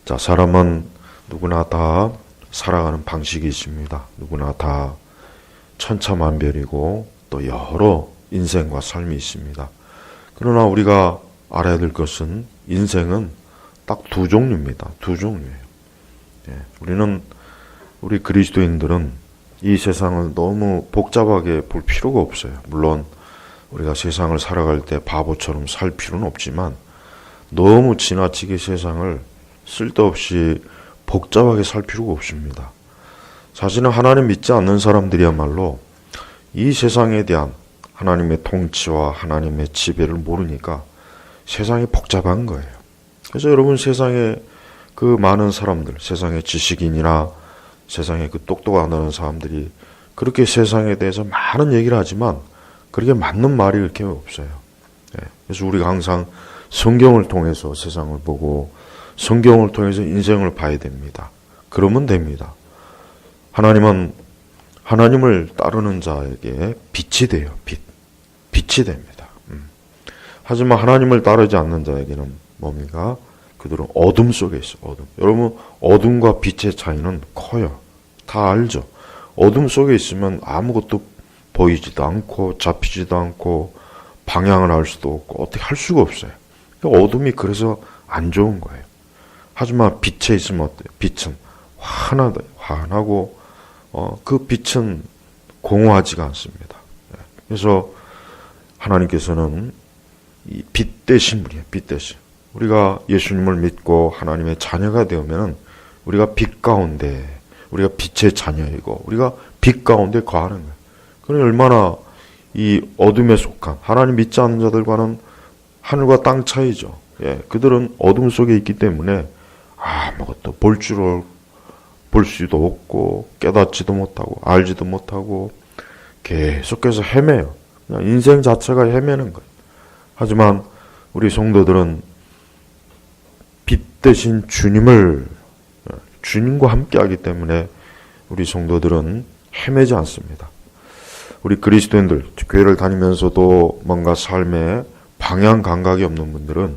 자, 사람은 누구나 다 살아가는 방식이 있습니다. 누구나 다 천차만별이고 또 여러 인생과 삶이 있습니다. 그러나 우리가 알아야 될 것은 인생은 딱 두 종류입니다. 두 종류예요. 우리 그리스도인들은 이 세상을 너무 복잡하게 볼 필요가 없어요. 물론 우리가 세상을 살아갈 때 바보처럼 살 필요는 없지만 너무 지나치게 세상을 쓸데없이 복잡하게 살 필요가 없습니다. 사실은 하나님 믿지 않는 사람들이야말로 이 세상에 대한 하나님의 통치와 하나님의 지배를 모르니까 세상이 복잡한 거예요. 그래서 여러분, 세상에 그 많은 사람들, 세상의 지식인이나 세상에 그 똑똑한 사람들이 그렇게 세상에 대해서 많은 얘기를 하지만 그렇게 맞는 말이 그렇게 없어요. 그래서 우리가 항상 성경을 통해서 세상을 보고 성경을 통해서 인생을 봐야 됩니다. 그러면 됩니다. 하나님은 하나님을 따르는 자에게 빛이 돼요. 빛이 됩니다. 하지만 하나님을 따르지 않는 자에게는 뭡니까? 그들은 어둠 속에 있어요. 어둠. 여러분, 어둠과 빛의 차이는 커요. 다 알죠? 어둠 속에 있으면 아무것도 보이지도 않고 잡히지도 않고 방향을 알 수도 없고 어떻게 할 수가 없어요. 어둠이 그래서 안 좋은 거예요. 하지만 빛에 있으면 어때요? 빛은 환하고 그 빛은 공허하지가 않습니다. 그래서 하나님께서는 이 빛 되신 분이에요. 빛 되신. 우리가 예수님을 믿고 하나님의 자녀가 되면 우리가 빛 가운데, 우리가 빛의 자녀이고 우리가 빛 가운데 거하는 거예요. 그러니 얼마나 이 어둠에 속한 하나님 믿지 않는 자들과는 하늘과 땅 차이죠. 그들은 어둠 속에 있기 때문에 아무것도 볼 수도 없고 깨닫지도 못하고 알지도 못하고 계속해서 헤매요. 그냥 인생 자체가 헤매는 거예요. 하지만 우리 성도들은 빛 대신 주님과 함께하기 때문에 우리 성도들은 헤매지 않습니다. 우리 그리스도인들, 교회를 다니면서도 뭔가 삶에 방향 감각이 없는 분들은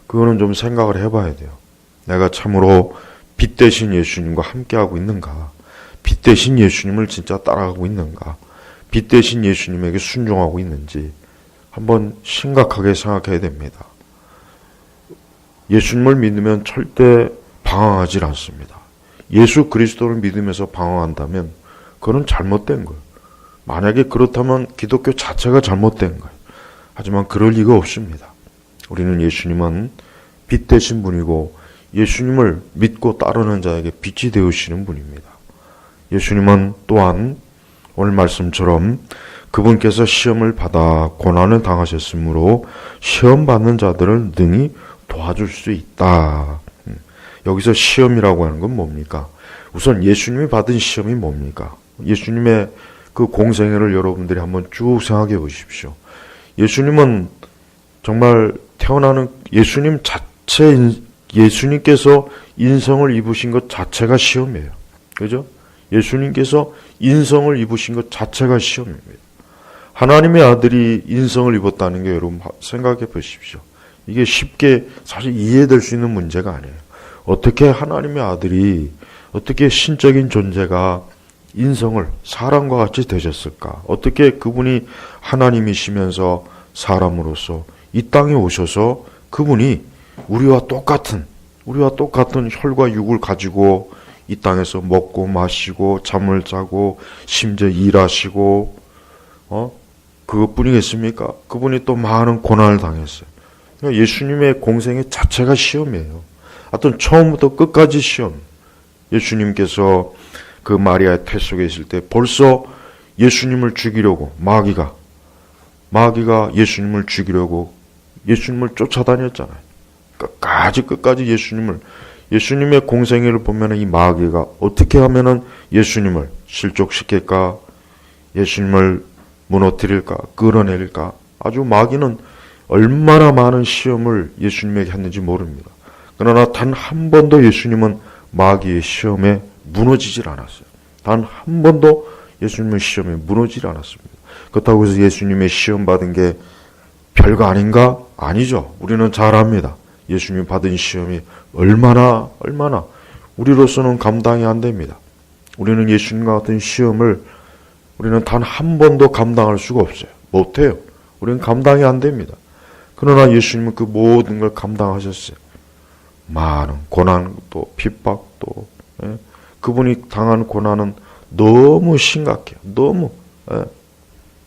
그거는 좀 생각을 해봐야 돼요. 내가 참으로 빛 대신 예수님과 함께하고 있는가? 빛 대신 예수님을 진짜 따라가고 있는가? 빛 대신 예수님에게 순종하고 있는지 한번 심각하게 생각해야 됩니다. 예수님을 믿으면 절대 방황하지 않습니다. 예수 그리스도를 믿으면서 방황한다면 그건 잘못된 거예요. 만약에 그렇다면 기독교 자체가 잘못된 거예요. 하지만 그럴 리가 없습니다. 우리는 예수님은 빛 되신 분이고 예수님을 믿고 따르는 자에게 빛이 되으시는 분입니다. 예수님은 또한 오늘 말씀처럼 그분께서 시험을 받아 고난을 당하셨으므로 시험 받는 자들을 능히 도와줄 수 있다. 여기서 시험이라고 하는 건 뭡니까? 우선 예수님이 받은 시험이 뭡니까? 예수님의 그 공생애를 여러분들이 한번 쭉 생각해 보십시오. 예수님은 정말 태어나는 예수님 예수님께서 인성을 입으신 것 자체가 시험이에요. 그죠? 예수님께서 인성을 입으신 것 자체가 시험입니다. 하나님의 아들이 인성을 입었다는 게 여러분 생각해 보십시오. 이게 쉽게 사실 이해될 수 있는 문제가 아니에요. 어떻게 하나님의 아들이, 어떻게 신적인 존재가 인성을 사람과 같이 되셨을까? 어떻게 그분이 하나님이시면서 사람으로서 이 땅에 오셔서 그분이 우리와 똑같은 혈과 육을 가지고 이 땅에서 먹고 마시고 잠을 자고 심지어 일하시고 그것뿐이겠습니까? 그분이 또 많은 고난을 당했어요. 그러니까 예수님의 공생애 자체가 시험이에요. 하여튼 처음부터 끝까지 시험. 예수님께서 그 마리아의 태 속에 있을 때 벌써 예수님을 죽이려고 마귀가 예수님을 죽이려고 예수님을 쫓아다녔잖아요. 끝까지 예수님의 공생애를 보면 이 마귀가 어떻게 하면은 예수님을 실족시킬까, 예수님을 무너뜨릴까, 끌어내릴까. 아주 마귀는 얼마나 많은 시험을 예수님에게 했는지 모릅니다. 그러나 단 한 번도 예수님은 마귀의 시험에 무너지질 않았어요. 단 한 번도 예수님의 시험에 무너지지 않았습니다. 그렇다고 해서 예수님의 시험 받은 게 별거 아닌가? 아니죠. 우리는 잘 압니다. 예수님이 받은 시험이 얼마나 우리로서는 감당이 안 됩니다. 우리는 예수님과 같은 시험을 우리는 단 한 번도 감당할 수가 없어요. 못해요. 우리는 감당이 안 됩니다. 그러나 예수님은 그 모든 걸 감당하셨어요. 많은 고난도 핍박도, 그분이 당한 고난은 너무 심각해요. 너무.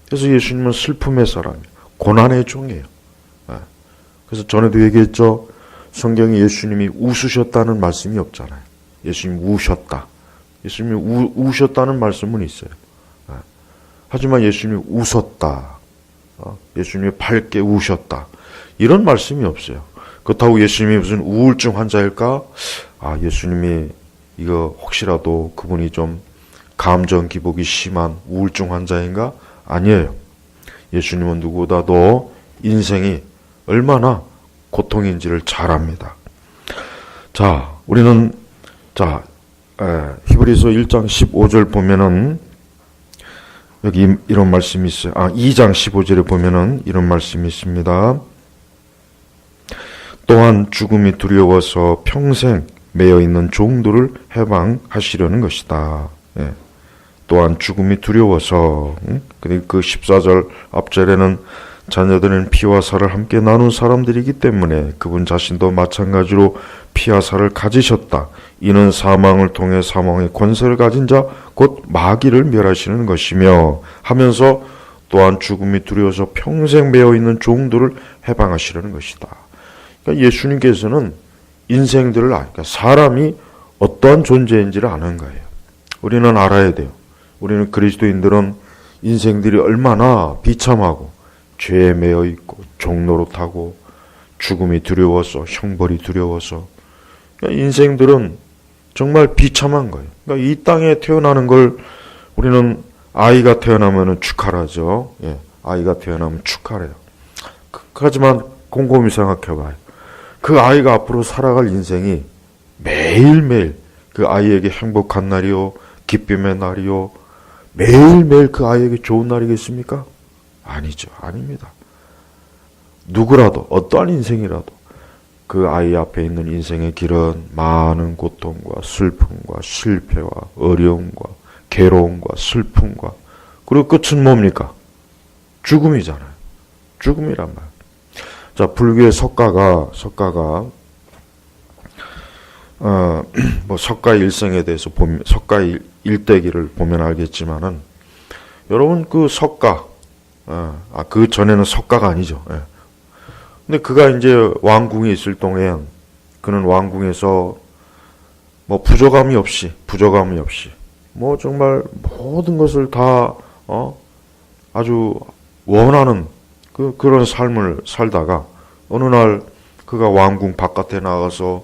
그래서 예수님은 슬픔의 사람이에요. 고난의 종이에요. 그래서 전에도 얘기했죠. 성경에 예수님이 웃으셨다는 말씀이 없잖아요. 예수님이 우셨다. 예수님이 우셨다는 말씀은 있어요. 하지만 예수님이 웃었다. 예수님이 밝게 우셨다. 이런 말씀이 없어요. 그렇다고 예수님이 무슨 우울증 환자일까? 예수님이 이거 혹시라도 그분이 좀 감정 기복이 심한 우울증 환자인가? 아니에요. 예수님은 누구보다도 인생이 얼마나 고통인지를 잘 압니다. 자, 우리는 히브리서 1장 15절 보면은 여기 이런 말씀이 있어요. 2장 15절에 보면은 이런 말씀이 있습니다. 또한 죽음이 두려워서 평생 매여 있는 종들을 해방하시려는 것이다. 또한 죽음이 두려워서, 그리고 그 14절 앞절에는 자녀들은 피와 살을 함께 나눈 사람들이기 때문에 그분 자신도 마찬가지로 피와 살을 가지셨다. 이는 사망을 통해 사망의 권세를 가진 자 곧 마귀를 멸하시는 것이며 하면서 또한 죽음이 두려워서 평생 매여 있는 종들을 해방하시려는 것이다. 그러니까 예수님께서는 인생들을 그러니까 사람이 어떠한 존재인지를 아는 거예요. 우리는 알아야 돼요. 우리는 그리스도인들은 인생들이 얼마나 비참하고 죄에 매여 있고 종노릇하고 죽음이 두려워서 형벌이 두려워서 그러니까 인생들은 정말 비참한 거예요. 그러니까 이 땅에 태어나는 걸 우리는 아이가 태어나면 축하하죠. 아이가 태어나면 축하해요. 하지만 곰곰이 생각해봐요. 그 아이가 앞으로 살아갈 인생이 매일매일 그 아이에게 행복한 날이요, 기쁨의 날이요, 매일매일 그 아이에게 좋은 날이겠습니까? 아니죠. 아닙니다. 누구라도, 어떠한 인생이라도 그 아이 앞에 있는 인생의 길은 많은 고통과 슬픔과 실패와 어려움과 괴로움과 슬픔과 그리고 끝은 뭡니까? 죽음이잖아요. 죽음이란 말. 자, 불교의 석가가 석가 일생에 대해서 보면 석가 일대기를 보면 알겠지만은 여러분 그 석가 그 전에는 석가가 아니죠. 근데 그가 이제 왕궁에 있을 동안 그는 왕궁에서 뭐 부족함이 없이 뭐 정말 모든 것을 다 아주 원하는 그런 삶을 살다가 어느 날 그가 왕궁 바깥에 나가서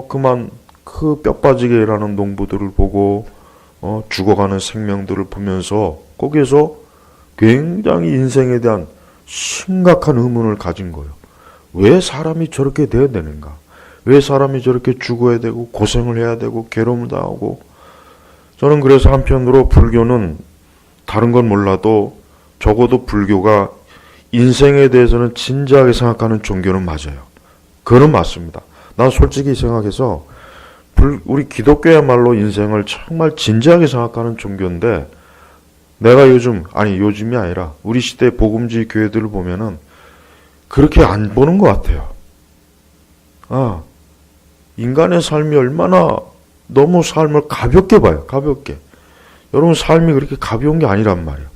그만 그 뼈 빠지게 일하는 농부들을 보고 죽어가는 생명들을 보면서 거기에서 굉장히 인생에 대한 심각한 의문을 가진 거예요. 왜 사람이 저렇게 되어야 되는가? 왜 사람이 저렇게 죽어야 되고 고생을 해야 되고 괴로움을 당하고. 저는 그래서 한편으로 불교는 다른 건 몰라도 적어도 불교가 인생에 대해서는 진지하게 생각하는 종교는 맞아요. 그거는 맞습니다. 난 솔직히 생각해서 우리 기독교야말로 인생을 정말 진지하게 생각하는 종교인데 내가 요즘이 아니라 우리 시대 복음주의 교회들을 보면은 그렇게 안 보는 것 같아요. 인간의 삶이 얼마나 너무 삶을 가볍게 봐요. 가볍게. 여러분 삶이 그렇게 가벼운 게 아니란 말이에요.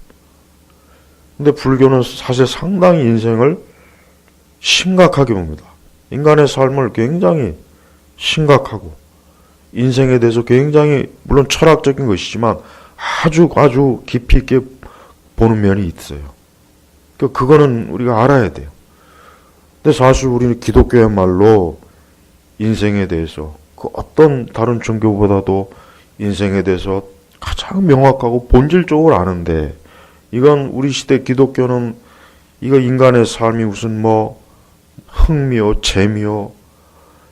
근데 불교는 사실 상당히 인생을 심각하게 봅니다. 인간의 삶을 굉장히 심각하고 인생에 대해서 굉장히 물론 철학적인 것이지만 아주 깊이 있게 보는 면이 있어요. 그거는 우리가 알아야 돼요. 근데 사실 우리는 기독교야말로 인생에 대해서 그 어떤 다른 종교보다도 인생에 대해서 가장 명확하고 본질적으로 아는데 이건 우리 시대 기독교는 이거 인간의 삶이 무슨 뭐 흥미요 재미요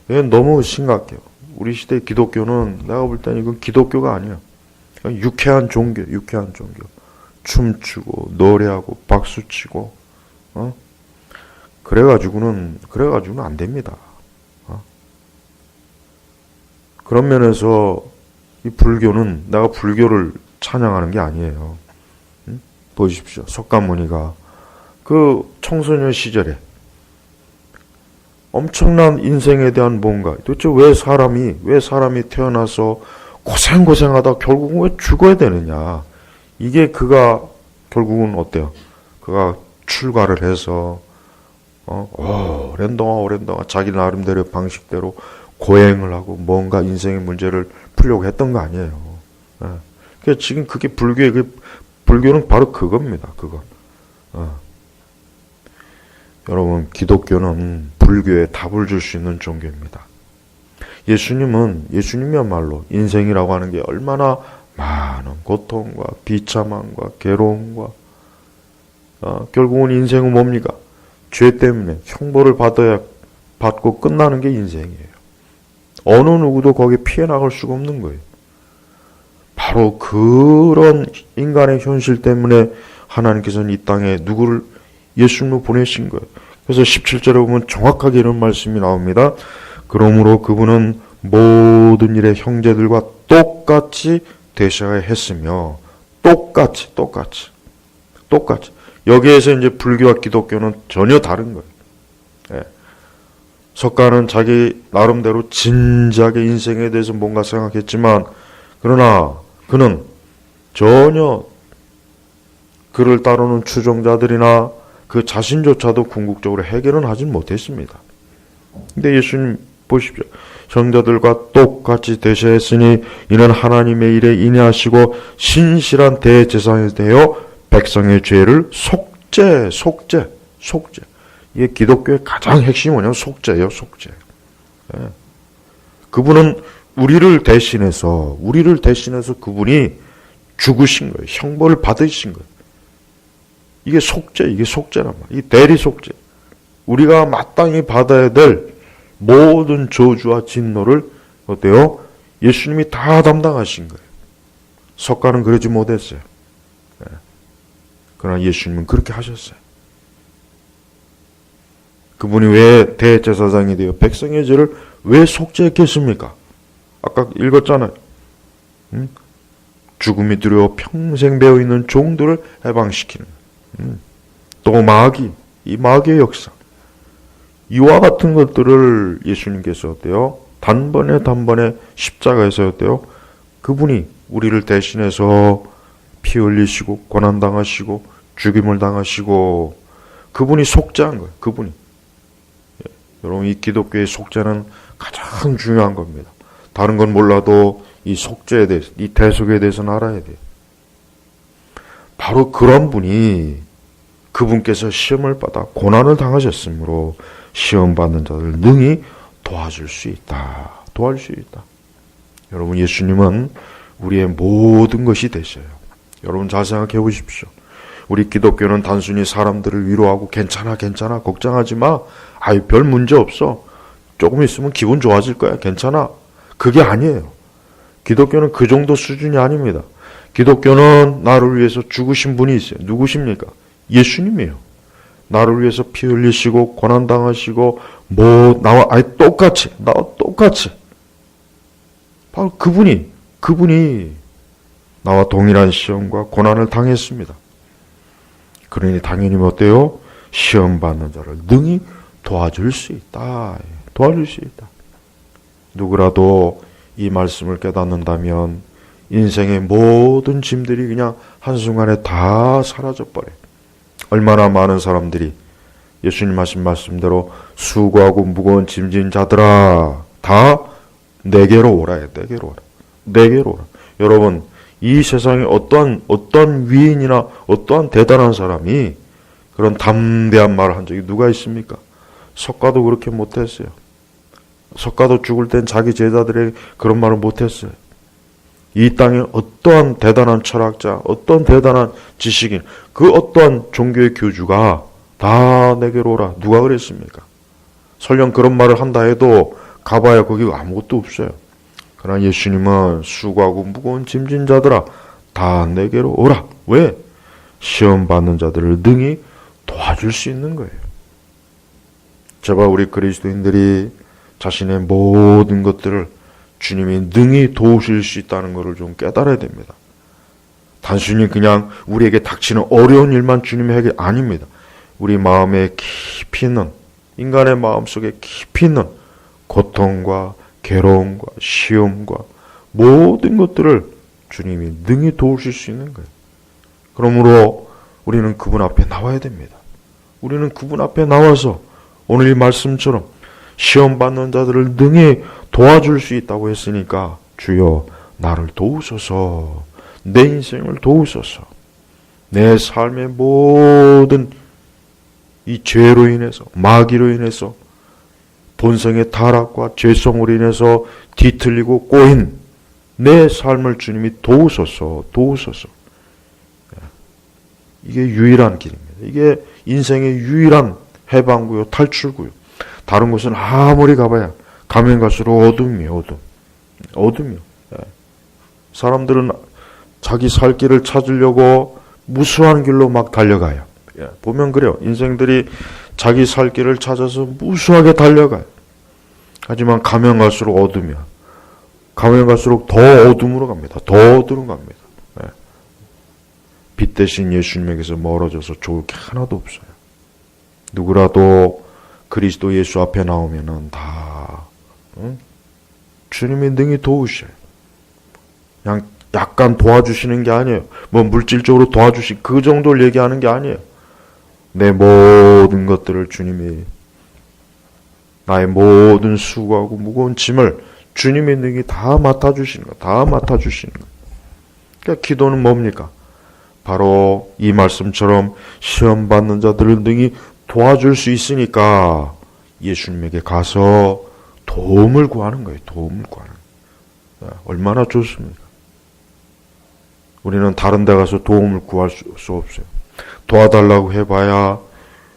이건 너무 심각해요. 우리 시대 기독교는 내가 볼 때는 이건 기독교가 아니야. 유쾌한 종교. 춤추고 노래하고 박수치고 그래가지고는 안 됩니다. 그런 면에서 이 불교는 내가 불교를 찬양하는 게 아니에요. 보십시오. 석가모니가 그 청소년 시절에 엄청난 인생에 대한 뭔가, 도대체 왜 사람이 태어나서 고생하다 결국은 왜 죽어야 되느냐. 이게 그가 결국은 어때요? 그가 출가를 해서 오랜 동안 자기 나름대로 방식대로 고행을 하고 뭔가 인생의 문제를 풀려고 했던 거 아니에요. 그러니까 지금 그게 불교는 바로 그겁니다. 그거. 여러분, 기독교는 불교에 답을 줄 수 있는 종교입니다. 예수님이야말로 인생이라고 하는 게 얼마나 많은 고통과 비참함과 괴로움과 결국은 인생은 뭡니까? 죄 때문에 형벌을 받고 끝나는 게 인생이에요. 어느 누구도 거기에 피해 나갈 수가 없는 거예요. 바로 그런 인간의 현실 때문에 하나님께서는 이 땅에 예수님을 보내신 거예요. 그래서 17절에 보면 정확하게 이런 말씀이 나옵니다. 그러므로 그분은 모든 일에 형제들과 똑같이 되셔야 했으며, 똑같이. 여기에서 이제 불교와 기독교는 전혀 다른 거예요. 예. 석가는 자기 나름대로 진지하게 인생에 대해서 뭔가 생각했지만, 그러나 그는 전혀 그를 따르는 추종자들이나 그 자신조차도 궁극적으로 해결은 하진 못했습니다. 근데 예수님 보십시오. 형제들과 똑같이 되셔야 했으니 이는 하나님의 일에 인내하시고 신실한 대제사장이 되어 백성의 죄를 속죄. 이게 기독교의 가장 핵심이 뭐냐면 속죄예요. 예. 그분은 우리를 대신해서 그분이 죽으신 거예요. 형벌을 받으신 거예요. 이게 속죄란 말이에요. 이 대리 속죄. 우리가 마땅히 받아야 될 모든 저주와 진노를 어때요? 예수님이 다 담당하신 거예요. 석가는 그러지 못했어요. 그러나 예수님은 그렇게 하셨어요. 그분이 왜 대제사장이 되어 백성의 죄를 왜 속죄했겠습니까? 아까 읽었잖아요. 죽음이 두려워 평생 배어있는 종들을 해방시키는. 또 이 마귀의 역사. 이와 같은 것들을 예수님께서 어때요? 단번에 십자가에서 어때요? 그분이 우리를 대신해서 피 흘리시고 고난당하시고 죽임을 당하시고 그분이 속죄한 거예요. 그분이. 여러분, 이 기독교의 속죄는 가장 중요한 겁니다. 다른 건 몰라도 이 속죄에 대해서, 이 대속에 대해서는 알아야 돼요. 바로 그런 분이 그분께서 시험을 받아 고난을 당하셨으므로 시험 받는 자를 능히 도와줄 수 있다. 여러분, 예수님은 우리의 모든 것이 되셔요. 여러분 잘 생각해 보십시오. 우리 기독교는 단순히 사람들을 위로하고 괜찮아 걱정하지 마. 별 문제 없어. 조금 있으면 기분 좋아질 거야. 괜찮아. 그게 아니에요. 기독교는 그 정도 수준이 아닙니다. 기독교는 나를 위해서 죽으신 분이 있어요. 누구십니까? 예수님이에요. 나를 위해서 피 흘리시고 고난당하시고 나와 똑같이 바로 그분이 나와 동일한 시험과 고난을 당했습니다. 그러니 당연히 어때요? 시험 받는 자를 능히 도와줄 수 있다. 누구라도 이 말씀을 깨닫는다면 인생의 모든 짐들이 그냥 한순간에 다 사라져버려요. 얼마나 많은 사람들이 예수님 하신 말씀대로 수고하고 무거운 짐진 자들아 다 내게로 오라. 여러분, 이 세상에 어떠한 위인이나 어떠한 대단한 사람이 그런 담대한 말을 한 적이 누가 있습니까? 석가도 그렇게 못했어요. 석가도 죽을 땐 자기 제자들에게 그런 말을 못했어요. 이 땅에 어떠한 대단한 철학자, 어떠한 대단한 지식인, 그 어떠한 종교의 교주가 다 내게로 오라. 누가 그랬습니까? 설령 그런 말을 한다 해도 가봐야 거기 아무것도 없어요. 그러나 예수님은 수고하고 무거운 짐진 자들아 다 내게로 오라. 왜? 시험 받는 자들을 능히 도와줄 수 있는 거예요. 제발 우리 그리스도인들이 자신의 모든 것들을 주님이 능히 도우실 수 있다는 것을 좀 깨달아야 됩니다. 단순히 그냥 우리에게 닥치는 어려운 일만 주님에게 아닙니다. 우리 마음에 깊이 있는, 인간의 마음속에 깊이 있는 고통과 괴로움과 시험과 모든 것들을 주님이 능히 도우실 수 있는 거예요. 그러므로 우리는 그분 앞에 나와야 됩니다. 우리는 그분 앞에 나와서 오늘 이 말씀처럼 시험 받는 자들을 능히 도와줄 수 있다고 했으니까 주여 나를 도우소서, 내 인생을 도우소서, 내 삶의 모든 이 죄로 인해서, 마귀로 인해서, 본성의 타락과 죄성으로 인해서 뒤틀리고 꼬인 내 삶을 주님이 도우소서, 도우소서. 이게 유일한 길입니다. 이게 인생의 유일한 해방구요, 탈출구요. 다른 곳은 아무리 가봐야 가면 갈수록 어둠이에요, 어둠이요. 사람들은 자기 살 길을 찾으려고 무수한 길로 막 달려가요. 보면 그래요. 인생들이 자기 살 길을 찾아서 무수하게 달려가요. 하지만 가면 갈수록 어둠이야. 가면 갈수록 더 어둠으로 갑니다. 더 어둠으로 갑니다. 빛 대신 예수님에게서 멀어져서 좋을 게 하나도 없어요. 누구라도 그리스도 예수 앞에 나오면은 다 주님이 능히 도우셔요. 그냥 약간 도와주시는 게 아니에요. 뭐 물질적으로 그 정도를 얘기하는 게 아니에요. 내 모든 것들을 주님이, 나의 모든 수고하고 무거운 짐을 주님이 능히 다 맡아주시는 거, 다 맡아주시는 거. 그러니까 기도는 뭡니까? 바로 이 말씀처럼 시험 받는 자들을 능히 도와줄 수 있으니까 예수님에게 가서 도움을 구하는 거예요. 도움을 구하는 거예요. 얼마나 좋습니까? 우리는 다른 데 가서 도움을 구할 수 없어요. 도와달라고 해봐야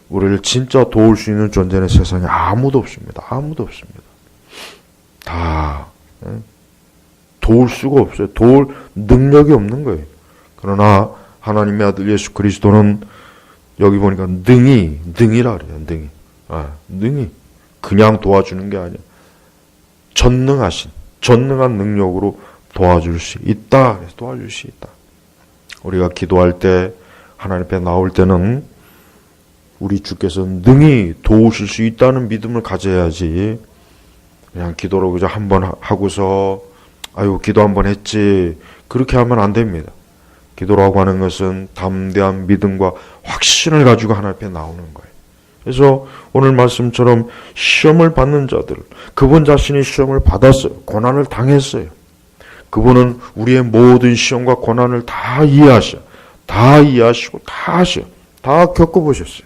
우리를 진짜 도울 수 있는 존재는 세상에 아무도 없습니다. 아무도 없습니다. 다 도울 수가 없어요. 도울 능력이 없는 거예요. 그러나 하나님의 아들 예수 그리스도는 여기 보니까 능이라 그래요. 능히 그냥 도와주는 게 아니에요. 전능한 능력으로 도와줄 수 있다. 그래서 도와줄 수 있다. 우리가 기도할 때 하나님 앞에 나올 때는 우리 주께서 능히 도우실 수 있다는 믿음을 가져야지, 그냥 기도로 그저 한번 하고서 아유 기도 한번 했지 그렇게 하면 안 됩니다. 기도라고 하는 것은 담대한 믿음과 확신을 가지고 하나님 앞에 나오는 거예요. 그래서 오늘 말씀처럼 시험을 받는 자들, 그분 자신이 시험을 받았어요. 고난을 당했어요. 그분은 우리의 모든 시험과 고난을 다 이해하셔. 다 이해하시고 다 하셔. 다 겪어보셨어요.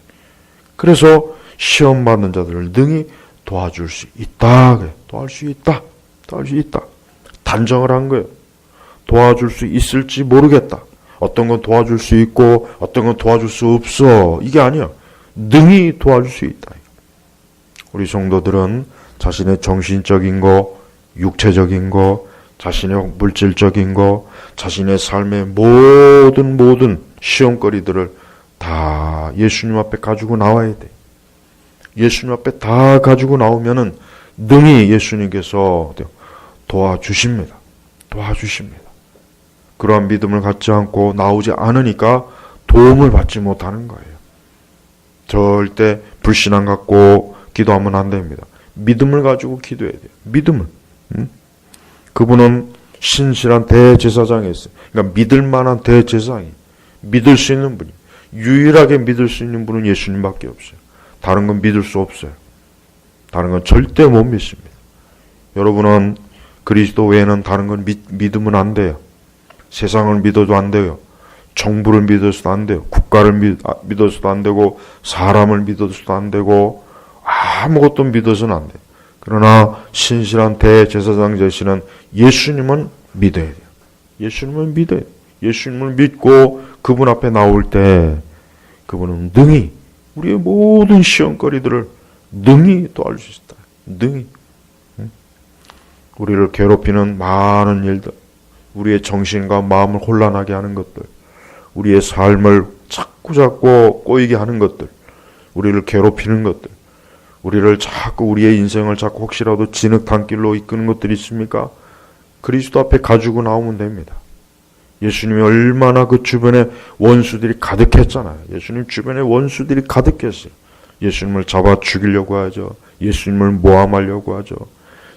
그래서 시험 받는 자들을 능히 도와줄 수 있다. 도와줄 수 있다. 도와줄 수 있다. 단정을 한 거예요. 도와줄 수 있을지 모르겠다. 어떤 건 도와줄 수 있고 어떤 건 도와줄 수 없어. 이게 아니야. 능히 도와줄 수 있다. 우리 성도들은 자신의 정신적인 거, 육체적인 거, 자신의 물질적인 거, 자신의 삶의 모든 시험거리들을 다 예수님 앞에 가지고 나와야 돼. 예수님 앞에 다 가지고 나오면은 능히 예수님께서 도와주십니다. 도와주십니다. 그러한 믿음을 갖지 않고 나오지 않으니까 도움을 받지 못하는 거예요. 절대 불신앙 갖고 기도하면 안 됩니다. 믿음을 가지고 기도해야 돼요. 믿음을. 그분은 신실한 대제사장이 있어요. 그러니까 믿을 만한 대제사장이, 믿을 수 있는 분이, 유일하게 믿을 수 있는 분은 예수님밖에 없어요. 다른 건 믿을 수 없어요. 다른 건 절대 못 믿습니다. 여러분은 그리스도 외에는 다른 건 믿으면 안 돼요. 세상을 믿어도 안 돼요. 정부를 믿어서도 안 돼요. 국가를 믿어서도 안 되고, 사람을 믿어서도 안 되고, 아무것도 믿어서는 안 돼요. 그러나 신실한 대제사장 되시는 예수님은 믿어야 돼요. 예수님은 믿어야 돼요. 예수님을 믿고 그분 앞에 나올 때 그분은 능히 우리의 모든 시험거리들을 능히 도와줄 수 있다. 능히. 우리를 괴롭히는 많은 일들, 우리의 정신과 마음을 혼란하게 하는 것들, 우리의 삶을 자꾸 꼬이게 하는 것들, 우리를 괴롭히는 것들, 우리를 자꾸 우리의 인생을 자꾸 혹시라도 진흙탕길로 이끄는 것들이 있습니까? 그리스도 앞에 가지고 나오면 됩니다. 예수님이 얼마나 그 주변에 원수들이 가득했잖아요. 예수님 주변에 원수들이 가득했어요. 예수님을 잡아 죽이려고 하죠. 예수님을 모함하려고 하죠.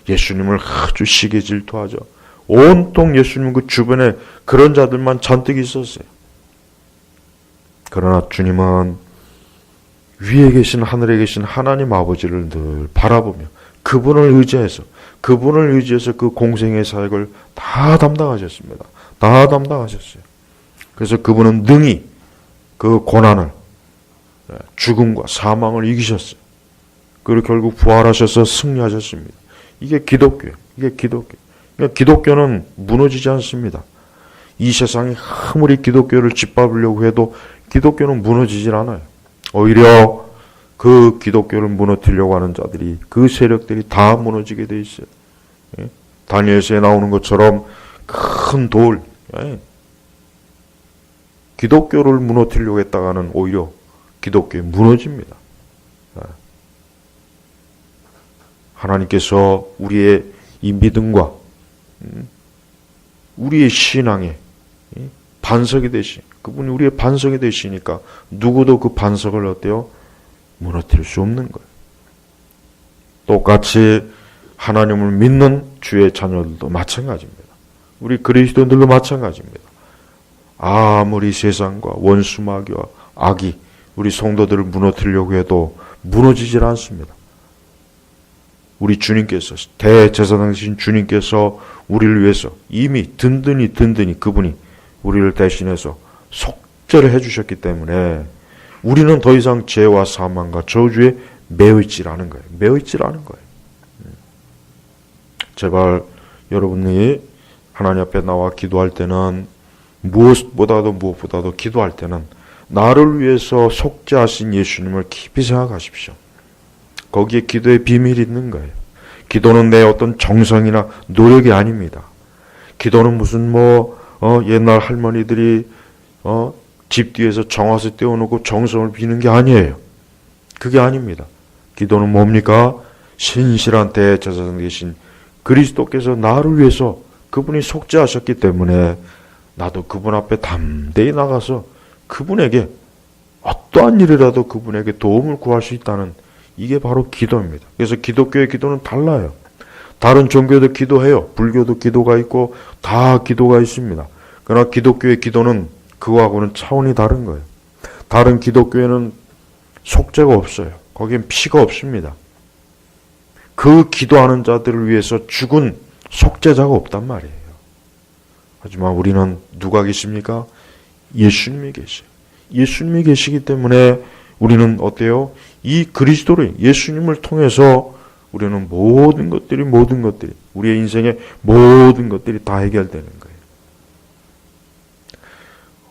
예수님을 아주 시기 질투하죠. 온통 예수님 그 주변에 그런 자들만 잔뜩 있었어요. 그러나 주님은 위에 계신 하늘에 계신 하나님 아버지를 늘 바라보며 그분을 의지해서 그 공생의 사역을 다 담당하셨습니다. 다 담당하셨어요. 그래서 그분은 능히 그 고난을, 죽음과 사망을 이기셨어요. 그리고 결국 부활하셔서 승리하셨습니다. 이게 기독교예요. 이게 기독교. 그러니까 기독교는 무너지지 않습니다. 이 세상이 아무리 기독교를 짓밟으려고 해도 기독교는 무너지질 않아요. 오히려 그 기독교를 무너뜨리려고 하는 자들이, 그 세력들이 다 무너지게 돼 있어요. 다니엘서에 나오는 것처럼 큰 돌, 기독교를 무너뜨리려고 했다가는 오히려 기독교에 무너집니다. 하나님께서 우리의 이 믿음과 우리의 신앙의 반석이 되시, 그분이 우리의 반석이 되시니까 누구도 그 반석을 어때요? 무너뜨릴 수 없는 거예요. 똑같이 하나님을 믿는 주의 자녀들도 마찬가지입니다. 우리 그리스도인들도 마찬가지입니다. 아무리 세상과 원수 마귀와 악이 우리 성도들을 무너뜨리려고 해도 무너지질 않습니다. 우리 주님께서, 대제사장이신 주님께서 우리를 위해서 이미 든든히 그분이 우리를 대신해서 속죄를 해주셨기 때문에 우리는 더 이상 죄와 사망과 저주에 매여있질 않은 거예요. 매여있질 않은 거예요. 제발 여러분이 하나님 앞에 나와 기도할 때는 무엇보다도 기도할 때는 나를 위해서 속죄하신 예수님을 깊이 생각하십시오. 거기에 기도의 비밀이 있는 거예요. 기도는 내 어떤 정성이나 노력이 아닙니다. 기도는 무슨 옛날 할머니들이 집 뒤에서 정화수 떼어놓고 정성을 비는 게 아니에요. 그게 아닙니다. 기도는 뭡니까? 신실한 대제사장 되신 그리스도께서 나를 위해서 그분이 속죄하셨기 때문에 나도 그분 앞에 담대히 나가서 그분에게 어떠한 일이라도 그분에게 도움을 구할 수 있다는, 이게 바로 기도입니다. 그래서 기독교의 기도는 달라요. 다른 종교도 기도해요. 불교도 기도가 있고 다 기도가 있습니다. 그러나 기독교의 기도는 그거하고는 차원이 다른 거예요. 다른 기독교에는 속죄가 없어요. 거기엔 피가 없습니다. 그 기도하는 자들을 위해서 죽은 속죄자가 없단 말이에요. 하지만 우리는 누가 계십니까? 예수님이 계셔요. 예수님이 계시기 때문에 우리는 어때요? 이 그리스도를, 예수님을 통해서 우리는 모든 것들이 우리의 인생의 모든 것들이 다 해결되는 거예요.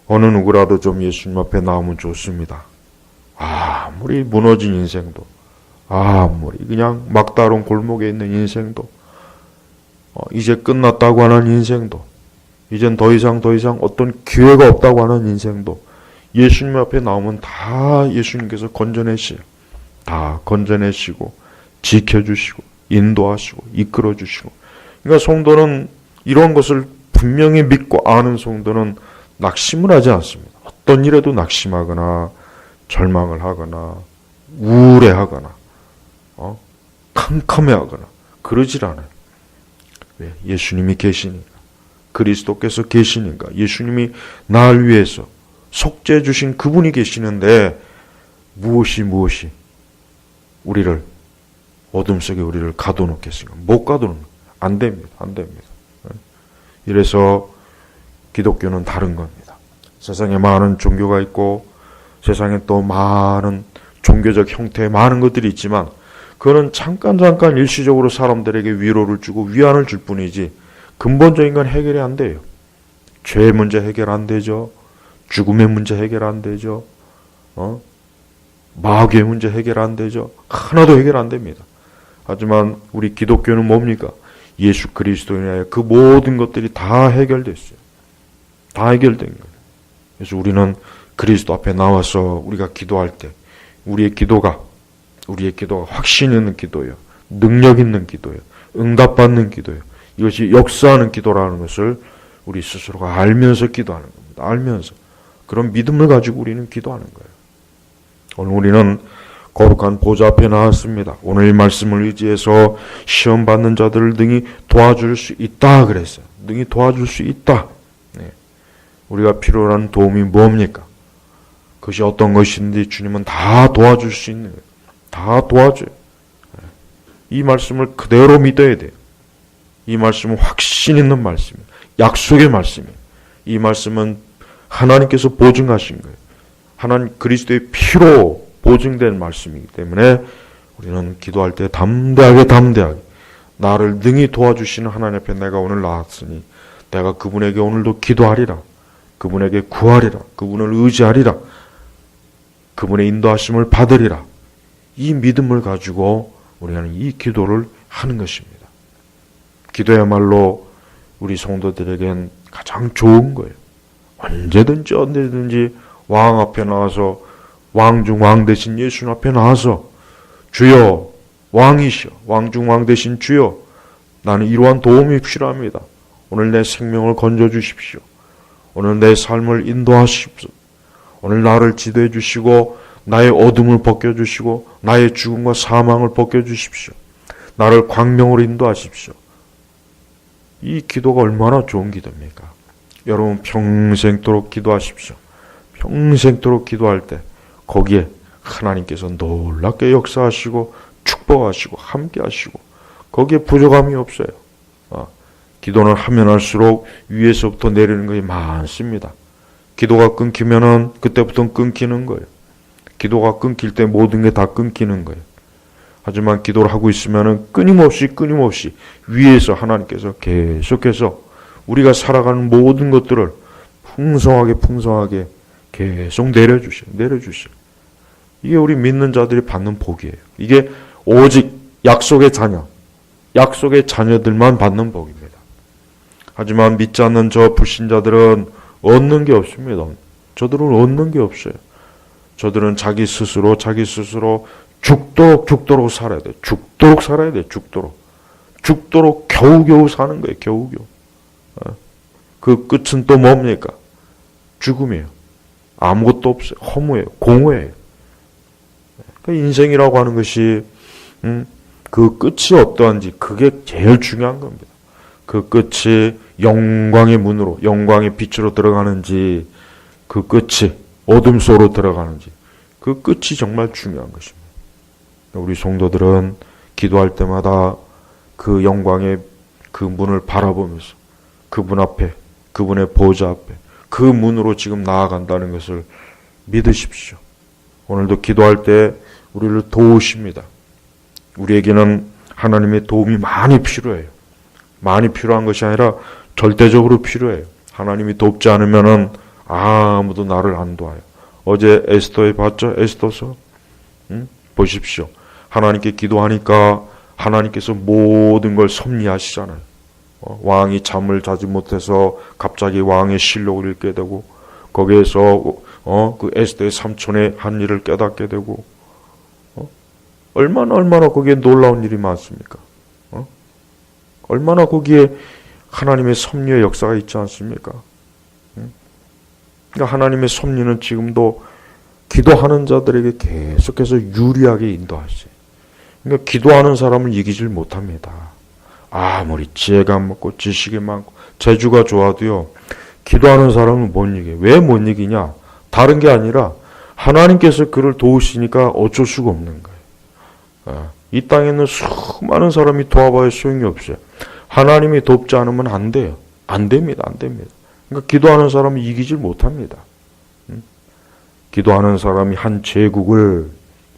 어느 누구라도 좀 예수님 앞에 나오면 좋습니다. 아무리 무너진 인생도, 아무리 그냥 막다른 골목에 있는 인생도, 이제 끝났다고 하는 인생도, 이젠 더 이상 어떤 기회가 없다고 하는 인생도 예수님 앞에 나오면 다 예수님께서 건져내시요. 다 건져내시고 지켜주시고 인도하시고 이끌어주시고. 그러니까 성도는 이런 것을 분명히 믿고 아는 성도는 낙심을 하지 않습니다. 어떤 일에도 낙심하거나 절망을 하거나 우울해하거나 캄캄해하거나 그러질 않아요. 왜? 예수님이 계시니까. 그리스도께서 계시니까. 예수님이 나를 위해서 속죄해 주신 그분이 계시는데 무엇이 우리를 어둠 속에 우리를 가둬놓겠습니까? 못 가둬놓는, 안 됩니다. 이래서 기독교는 다른 겁니다. 세상에 많은 종교가 있고 세상에 또 많은 종교적 형태의 많은 것들이 있지만 그거는 잠깐 일시적으로 사람들에게 위로를 주고 위안을 줄 뿐이지 근본적인 건 해결이 안 돼요. 죄의 문제 해결 안 되죠. 죽음의 문제 해결 안 되죠. 마귀의 문제 해결 안 되죠. 하나도 해결 안 됩니다. 하지만 우리 기독교는 뭡니까? 예수 그리스도에 의하여 그 모든 것들이 다 해결됐어요. 다 해결된 거예요. 그래서 우리는 그리스도 앞에 나와서 우리가 기도할 때 우리의 기도가 확신 있는 기도예요. 능력 있는 기도예요. 응답받는 기도예요. 이것이 역사하는 기도라는 것을 우리 스스로가 알면서 기도하는 겁니다. 알면서. 그런 믿음을 가지고 우리는 기도하는 거예요. 오늘 우리는 거룩한 보좌 앞에 나왔습니다. 오늘 이 말씀을 의지해서 시험 받는 자들을 능히 도와줄 수 있다 그랬어요. 능히 도와줄 수 있다. 네. 우리가 필요로 하는 도움이 뭡니까? 그것이 어떤 것인지 주님은 다 도와줄 수 있는 거예요. 다 도와줘요. 네. 이 말씀을 그대로 믿어야 돼요. 이 말씀은 확신 있는 말씀이에요. 약속의 말씀이에요. 이 말씀은 하나님께서 보증하신 거예요. 하나님 그리스도의 피로 보증된 말씀이기 때문에 우리는 기도할 때 담대하게 나를 능히 도와주시는 하나님 앞에 내가 오늘 나왔으니 내가 그분에게 오늘도 기도하리라. 그분에게 구하리라. 그분을 의지하리라. 그분의 인도하심을 받으리라. 이 믿음을 가지고 우리는 이 기도를 하는 것입니다. 기도야말로 우리 성도들에겐 가장 좋은 거예요. 언제든지 왕 앞에 나와서 왕중 왕 되신 예수 앞에 나와서 주여 왕이시여 왕중 왕 되신 주여 나는 이러한 도움이 필요합니다. 오늘 내 생명을 건져주십시오. 오늘 내 삶을 인도하십시오. 오늘 나를 지도해 주시고 나의 어둠을 벗겨주시고 나의 죽음과 사망을 벗겨주십시오. 나를 광명으로 인도하십시오. 이 기도가 얼마나 좋은 기도입니까? 여러분 평생토록 기도하십시오. 평생토록 기도할 때 거기에 하나님께서 놀랍게 역사하시고 축복하시고 함께하시고 거기에 부족함이 없어요. 기도는 하면 할수록 위에서부터 내리는 것이 많습니다. 기도가 끊기면은 그때부터 끊기는 거예요. 기도가 끊길 때 모든 게 다 끊기는 거예요. 하지만 기도를 하고 있으면은 끊임없이 위에서 하나님께서 계속해서 우리가 살아가는 모든 것들을 풍성하게 계속 내려주셔. 이게 우리 믿는 자들이 받는 복이에요. 이게 오직 약속의 자녀들만 받는 복입니다. 하지만 믿지 않는 저 불신자들은 얻는 게 없습니다. 저들은 얻는 게 없어요. 저들은 자기 스스로 죽도록 살아야 돼. 죽도록 겨우겨우 사는 거예요. 겨우겨우. 그 끝은 또 뭡니까? 죽음이에요. 아무것도 없어요. 허무해요. 공허해요. 그러니까 인생이라고 하는 것이 그 끝이 어떠한지 그게 제일 중요한 겁니다. 그 끝이 영광의 문으로 영광의 빛으로 들어가는지 그 끝이 어둠 속으로 들어가는지 그 끝이 정말 중요한 것입니다. 우리 성도들은 기도할 때마다 그 영광의 그 문을 바라보면서 그분 앞에 그분의 보좌 앞에 그 문으로 지금 나아간다는 것을 믿으십시오. 오늘도 기도할 때 우리를 도우십니다. 우리에게는 하나님의 도움이 많이 필요해요. 많이 필요한 것이 아니라 절대적으로 필요해요. 하나님이 돕지 않으면은 아무도 나를 안 도와요. 어제 에스더에 봤죠? 에스더서. 보십시오. 하나님께 기도하니까 하나님께서 모든 걸 섭리하시잖아요. 왕이 잠을 자지 못해서 갑자기 왕의 실록을 읽게 되고 거기에서 그 에스더의 삼촌의 한 일을 깨닫게 되고 얼마나 거기에 놀라운 일이 많습니까? 얼마나 거기에 하나님의 섭리의 역사가 있지 않습니까? 그러니까 하나님의 섭리는 지금도 기도하는 자들에게 계속해서 유리하게 인도하세요. 그러니까 기도하는 사람을 이기질 못합니다. 아무리 지혜가 많고 지식이 많고 재주가 좋아도요. 기도하는 사람은 못 이겨요. 왜 못 이기냐? 다른 게 아니라 하나님께서 그를 도우시니까 어쩔 수가 없는 거예요. 이 땅에는 수많은 사람이 도와봐야 소용이 없어요. 하나님이 돕지 않으면 안 돼요. 안 됩니다. 그러니까 기도하는 사람은 이기질 못합니다. 기도하는 사람이 한 제국을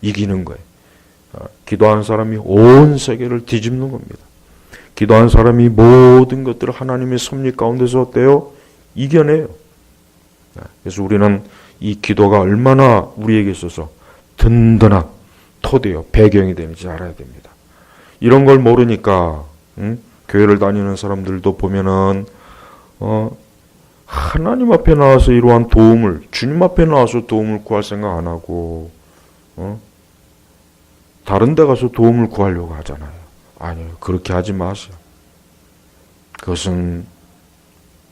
이기는 거예요. 기도하는 사람이 온 세계를 뒤집는 겁니다. 기도하는 사람이 모든 것들을 하나님의 섭리 가운데서 어때요? 이겨내요. 그래서 우리는 이 기도가 얼마나 우리에게 있어서 든든한 토대요, 배경이 되는지 알아야 됩니다. 이런 걸 모르니까 교회를 다니는 사람들도 보면은 하나님 앞에 나와서 이러한 도움을 주님 앞에 나와서 도움을 구할 생각 안 하고 다른 데 가서 도움을 구하려고 하잖아요. 아니요. 그렇게 하지 마세요. 그것은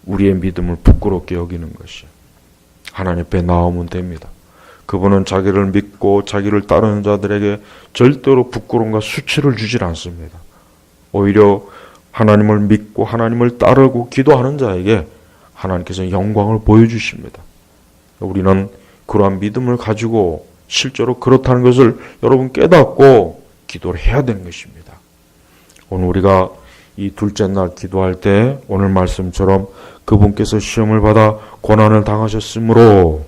우리의 믿음을 부끄럽게 여기는 것이 하나님 앞에 나오면 됩니다. 그분은 자기를 믿고 자기를 따르는 자들에게 절대로 부끄러움과 수치를 주질 않습니다. 오히려 하나님을 믿고 하나님을 따르고 기도하는 자에게 하나님께서 영광을 보여주십니다. 우리는 그러한 믿음을 가지고 실제로 그렇다는 것을 여러분 깨닫고 기도를 해야 되는 것입니다. 오늘 우리가 이 둘째 날 기도할 때 오늘 말씀처럼 그분께서 시험을 받아 고난을 당하셨으므로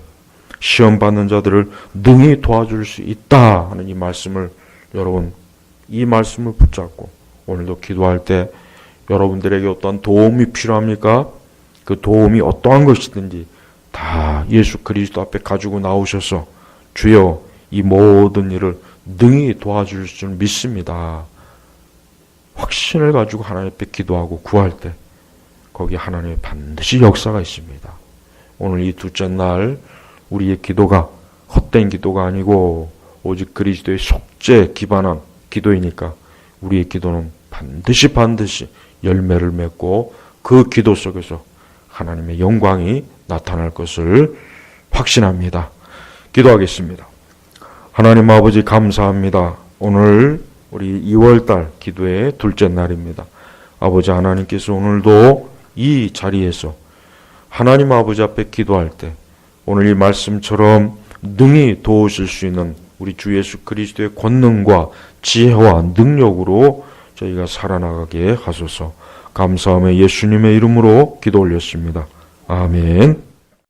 시험 받는 자들을 능히 도와줄 수 있다 하는 이 말씀을 여러분 이 말씀을 붙잡고 오늘도 기도할 때 여러분들에게 어떤 도움이 필요합니까? 그 도움이 어떠한 것이든지 다 예수 그리스도 앞에 가지고 나오셔서 주여 이 모든 일을 능히 도와줄 줄 믿습니다. 확신을 가지고 하나님 앞에 기도하고 구할 때 거기에 하나님의 반드시 역사가 있습니다. 오늘 이 둘째 날 우리의 기도가 헛된 기도가 아니고 오직 그리스도의 속죄에 기반한 기도이니까 우리의 기도는 반드시 열매를 맺고 그 기도 속에서 하나님의 영광이 나타날 것을 확신합니다. 기도하겠습니다. 하나님 아버지 감사합니다. 오늘 우리 2월달 기도의 둘째 날입니다. 아버지 하나님께서 오늘도 이 자리에서 하나님 아버지 앞에 기도할 때 오늘 이 말씀처럼 능히 도우실 수 있는 우리 주 예수 그리스도의 권능과 지혜와 능력으로 저희가 살아나가게 하소서. 감사하며 예수님의 이름으로 기도 올렸습니다. 아멘.